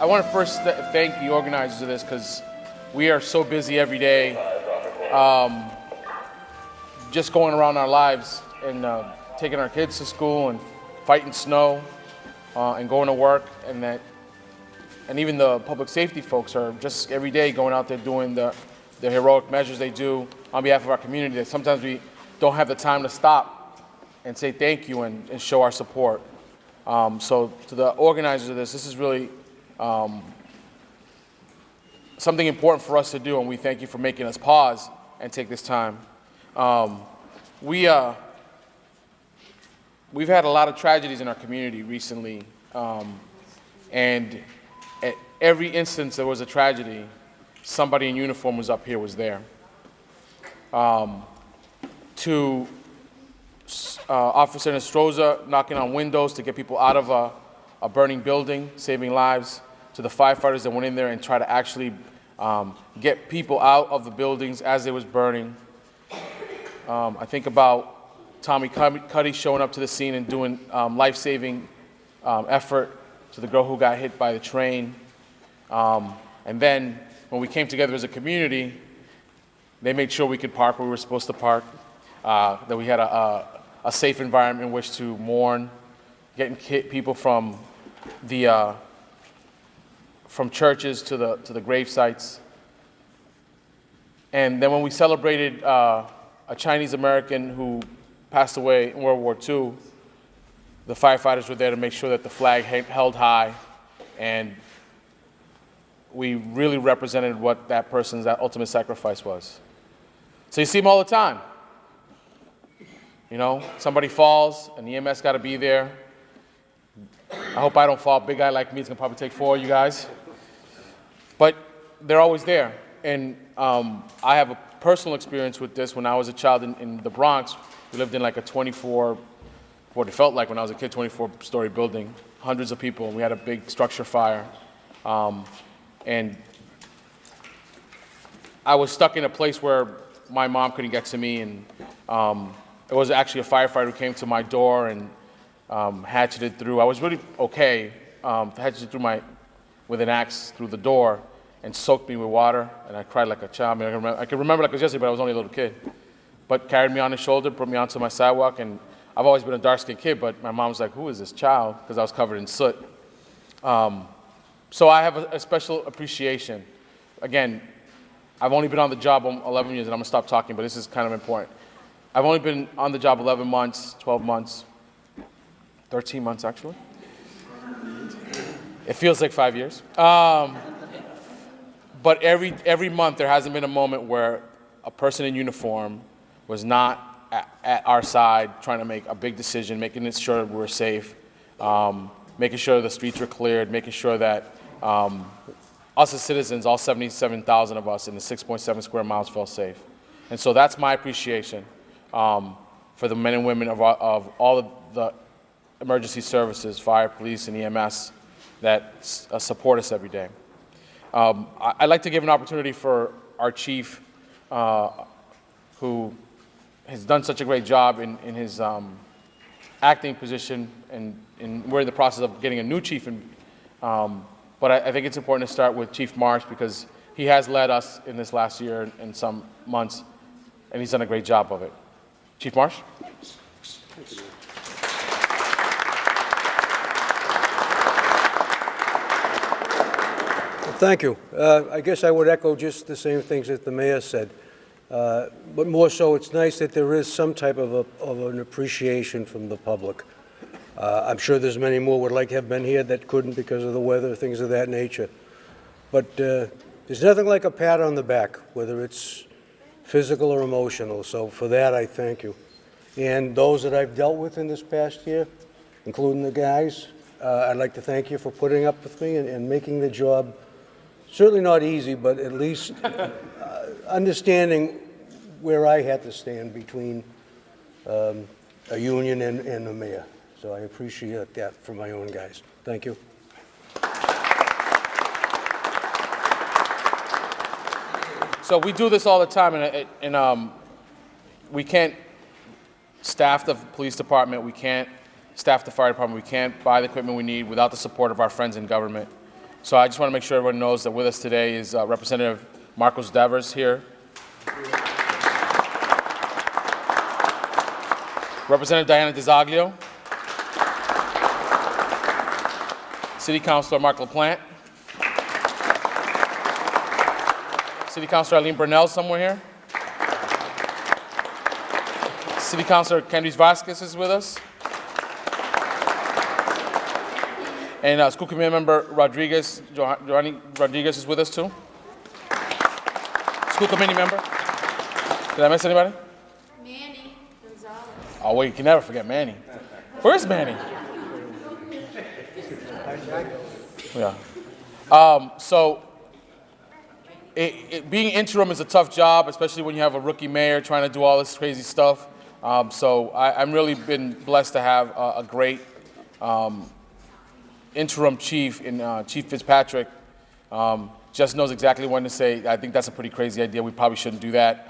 I want to first thank the organizers of this because we are so busy every day, just going around our lives and taking our kids to school and fighting snow and going to work, and even the public safety folks are just every day going out there doing the heroic measures they do on behalf of our community. That sometimes we don't have the time to stop and say thank you and show our support. So to the organizers of this is really something important for us to do, and we thank you for making us pause and take this time. We've had a lot of tragedies in our community recently, and at every instance there was a tragedy, somebody in uniform was up here, was there. To Officer Nostroza knocking on windows to get people out of a burning building, saving lives, to the firefighters that went in there and tried to actually get people out of the buildings as it was burning. I think about Tommy Cuddy showing up to the scene and doing life-saving effort to the girl who got hit by the train. And then when we came together as a community, they made sure we could park where we were supposed to park, that we had a safe environment in which to mourn, getting people from churches to the grave sites. And then when we celebrated a Chinese American who passed away in World War II, the firefighters were there to make sure that the flag held high, and we really represented what that person's ultimate sacrifice was. So you see them all the time. You know, somebody falls and the EMS got to be there. I hope I don't fall. Big guy like me is going to probably take 4 of you guys. But they're always there. And I have a personal experience with this. When I was a child in the Bronx, we lived in like what it felt like when I was a kid, 24-story building, hundreds of people, and we had a big structure fire. And I was stuck in a place where my mom couldn't get to me, and it was actually a firefighter who came to my door and hatcheted through. I was really okay, hatcheted through with an axe through the door and soaked me with water, and I cried like a child. I mean, I can remember like it was yesterday, but I was only a little kid. But carried me on his shoulder, put me onto my sidewalk, and I've always been a dark-skinned kid, but my mom was like, who is this child? Because I was covered in soot. So I have a special appreciation. Again, I've only been on the job 11 years, and I'm going to stop talking, but this is kind of important. I've only been on the job 11 months, 12 months, 13 months actually. It feels like 5 years. But every month there hasn't been a moment where a person in uniform was not at our side trying to make a big decision, making sure we were safe, making sure the streets were cleared, making sure that us as citizens, all 77,000 of us in the 6.7 square miles, felt safe. And so that's my appreciation for the men and women of all of the emergency services, fire, police, and EMS that support us every day. I'd like to give an opportunity for our chief, who has done such a great job in his acting position, and we're in the process of getting a new chief. But I think it's important to start with Chief Marsh, because he has led us in this last year and some months, and he's done a great job of it. Chief Marsh? Thank you. I guess I would echo just the same things that the mayor said. But more so, it's nice that there is some type of an appreciation from the public. I'm sure there's many more would like to have been here that couldn't because of the weather, things of that nature. But there's nothing like a pat on the back, whether it's physical or emotional. So for that, I thank you. And those that I've dealt with in this past year, including the guys, I'd like to thank you for putting up with me and making the job certainly not easy, but at least understanding where I had to stand between a union and the mayor. So I appreciate that from my own guys. Thank you. So we do this all the time, and we can't staff the police department, we can't staff the fire department, we can't buy the equipment we need without the support of our friends in government. So I just want to make sure everyone knows that with us today is Representative Marcos Devers here. Representative Diana DiZoglio. City Councilor Mark LaPlante. City Councilor Eileen Burnell somewhere here. City Councilor Candice Vasquez is with us. And School Committee Member Johnny Rodriguez is with us too. School Committee Member. Did I miss anybody? Manny Gonzalez. Oh wait, you can never forget Manny. Where's Manny? Yeah. So being interim is a tough job, especially when you have a rookie mayor trying to do all this crazy stuff. So I'm really been blessed to have a great interim chief in Chief Fitzpatrick. Just knows exactly when to say, I think that's a pretty crazy idea. We probably shouldn't do that.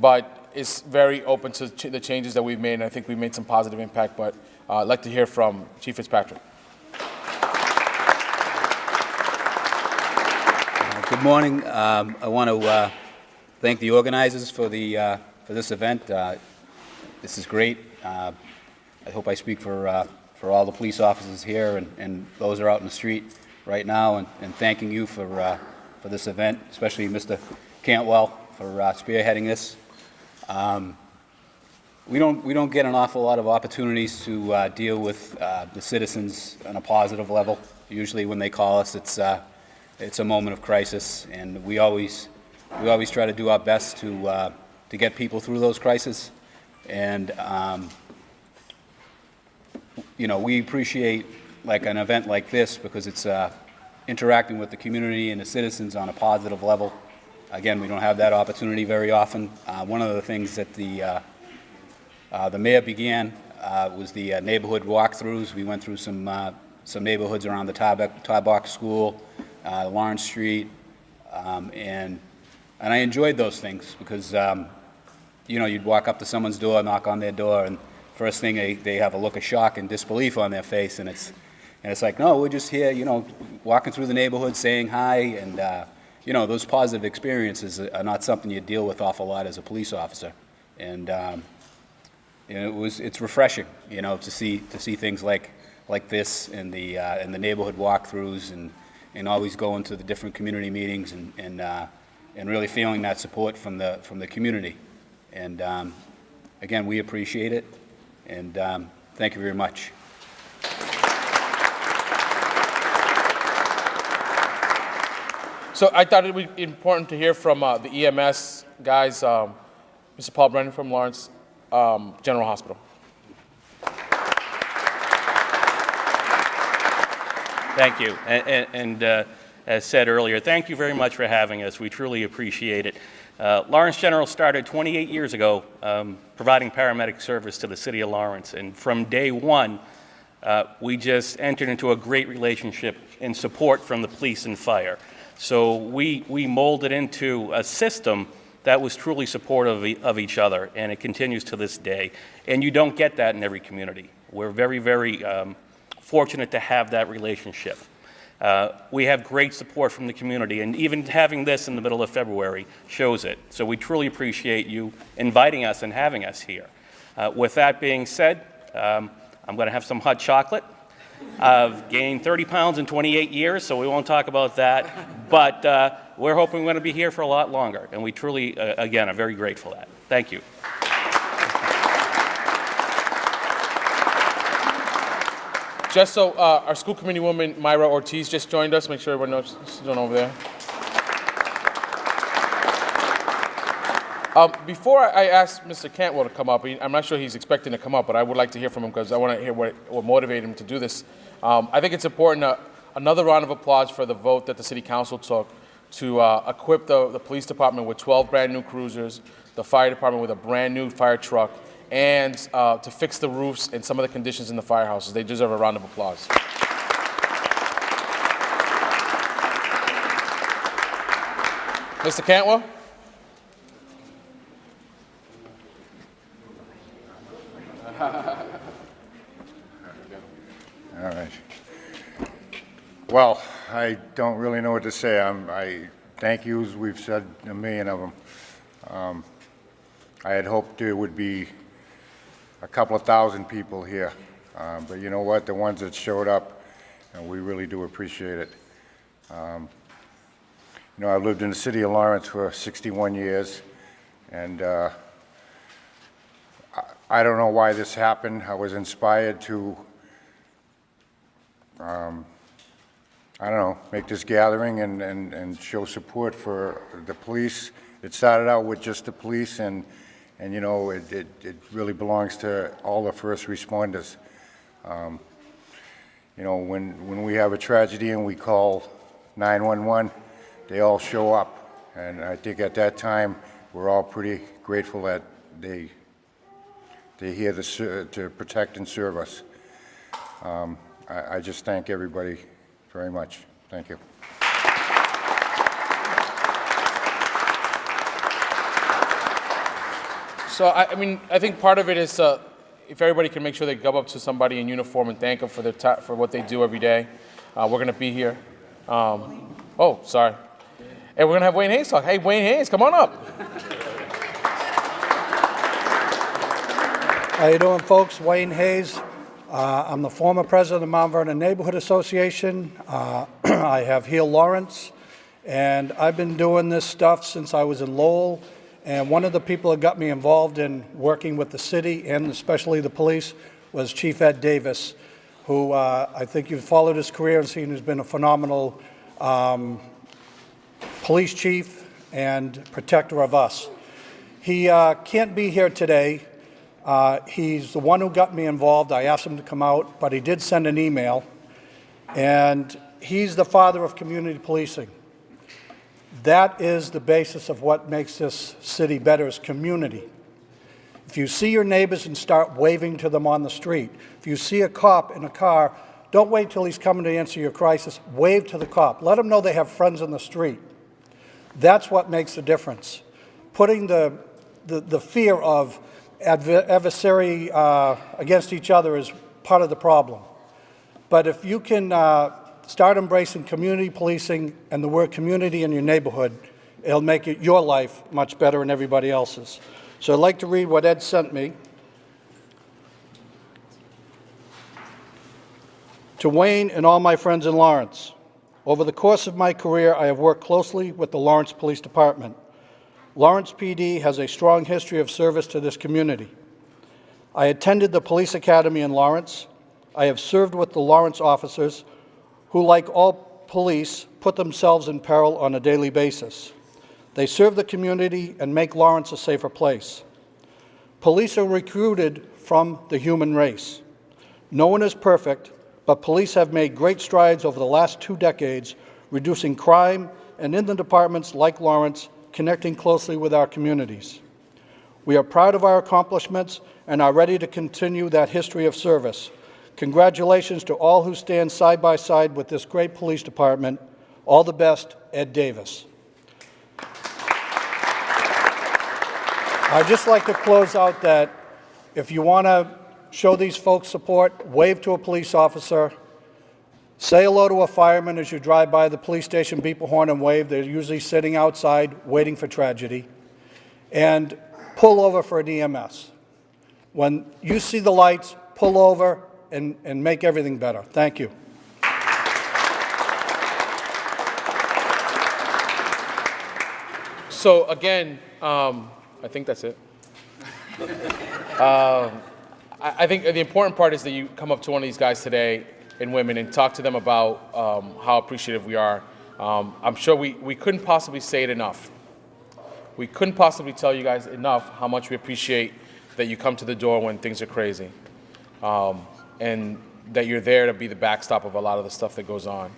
But is very open to the changes that we've made, and I think we've made some positive impact. But I'd like to hear from Chief Fitzpatrick. Good morning. I want to thank the organizers for this event. This is great. I hope I speak for all the police officers here and those who are out in the street right now, and thanking you for this event, especially Mr. Cantwell for spearheading this. We don't get an awful lot of opportunities to deal with the citizens on a positive level. Usually, when they call us, it's a moment of crisis, and we always try to do our best to get people through those crises. And we appreciate like an event like this because it's interacting with the community and the citizens on a positive level. Again, we don't have that opportunity very often. One of the things that the mayor began was the neighborhood walkthroughs. We went through some neighborhoods around the Tarbach School, Lawrence Street, and I enjoyed those things because you'd walk up to someone's door, knock on their door, and first thing they have a look of shock and disbelief on their face, and it's like, no, we're just here, walking through the neighborhood, saying hi, and those positive experiences are not something you deal with awful lot as a police officer, and it's refreshing, to see things like this in the neighborhood walkthroughs and always going to the different community meetings and really feeling that support from the community. And again, we appreciate it, and thank you very much. So I thought it would be important to hear from the EMS guys, Mr. Paul Brennan from Lawrence General Hospital. Thank you. And as said earlier, thank you very much for having us. We truly appreciate it. Lawrence General started 28 years ago providing paramedic service to the city of Lawrence. And from day one, we just entered into a great relationship in support from the police and fire. So we molded into a system that was truly supportive of each other, and it continues to this day. And you don't get that in every community. We're very, very fortunate to have that relationship. We have great support from the community, and even having this in the middle of February shows it. So we truly appreciate you inviting us and having us here. With that being said, I'm going to have some hot chocolate. I've gained 30 pounds in 28 years, so we won't talk about that. But we're hoping we're going to be here for a lot longer, and we truly, again, are very grateful for that. Thank you. Just so our school committee woman, Myra Ortiz, just joined us. Make sure everyone knows she's doing over there. Before I ask Mr. Cantwell to come up, I'm not sure he's expecting to come up, but I would like to hear from him because I want to hear what motivated him to do this. I think it's important, another round of applause for the vote that the City Council took to equip the police department with 12 brand new cruisers, the fire department with a brand new fire truck, and to fix the roofs and some of the conditions in the firehouses. They deserve a round of applause. Mr. Cantwell? All right. Well, I don't really know what to say. I thank yous. We've said a million of them. I had hoped there would be a couple of thousand people here, but you know what? The ones that showed up, we really do appreciate it. You know, I've lived in the city of Lawrence for 61 years, and I don't know why this happened. I was inspired to, I don't know, make this gathering and show support for the police. It started out with just the police, and you know, it really belongs to all the first responders. You know, when we have a tragedy and we call 911, they all show up, and I think at that time we're all pretty grateful that they're here to protect and serve us. I just thank everybody very much. Thank you. So, I mean, I think part of it is if everybody can make sure they go up to somebody in uniform and thank them for for what they do every day. We're going to be here. Oh, sorry. And we're going to have Wayne Hayes talk. Hey, Wayne Hayes, come on up. How you doing, folks? Wayne Hayes. I'm the former president of the Mount Vernon Neighborhood Association. I have Heal Lawrence, and I've been doing this stuff since I was in Lowell. And one of the people that got me involved in working with the city and especially the police was Chief Ed Davis, who I think you've followed his career and seen has been a phenomenal police chief and protector of us. He can't be here today. He's the one who got me involved. I asked him to come out, but he did send an email. And he's the father of community policing. That is the basis of what makes this city better, is community. If you see your neighbors and start waving to them on the street, if you see a cop in a car, don't wait till he's coming to answer your crisis. Wave to the cop. Let them know they have friends in the street. That's what makes the difference. Putting the fear of adversary against each other is part of the problem. But if you can start embracing community policing and the word community in your neighborhood, it'll make your life much better and everybody else's. So I'd like to read what Ed sent me. To Wayne and all my friends in Lawrence, over the course of my career, I have worked closely with the Lawrence Police Department. Lawrence PD has a strong history of service to this community. I attended the police academy in Lawrence. I have served with the Lawrence officers who, like all police, put themselves in peril on a daily basis. They serve the community and make Lawrence a safer place. Police are recruited from the human race. No one is perfect, but police have made great strides over the last 2 decades, reducing crime and in the departments like Lawrence, connecting closely with our communities. We are proud of our accomplishments and are ready to continue that history of service. Congratulations to all who stand side by side with this great police department. All the best, Ed Davis. I'd just like to close out that if you want to show these folks support, wave to a police officer, say hello to a fireman as you drive by the police station, beep a horn and wave. They're usually sitting outside waiting for tragedy. And pull over for an EMS. When you see the lights, pull over and make everything better. Thank you. So again, I think that's it. I think the important part is that you come up to one of these guys today and women and talk to them about how appreciative we are. I'm sure we couldn't possibly say it enough. We couldn't possibly tell you guys enough how much we appreciate that you come to the door when things are crazy. And that you're there to be the backstop of a lot of the stuff that goes on.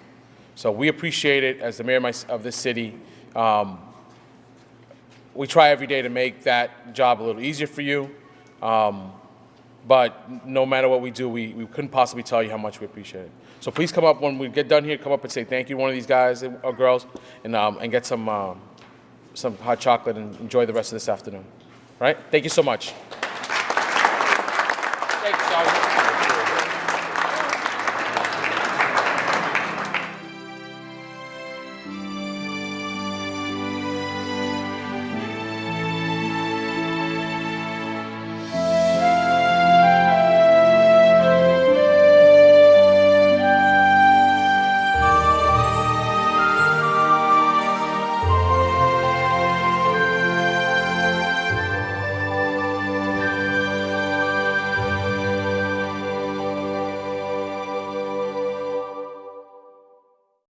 So we appreciate it. As the mayor of this city, we try every day to make that job a little easier for you. But no matter what we do, we couldn't possibly tell you how much we appreciate it. So please come up when we get done here, come up and say thank you to one of these guys or girls and get some hot chocolate and enjoy the rest of this afternoon. All right? Thank you so much. Thank you, Sergeant.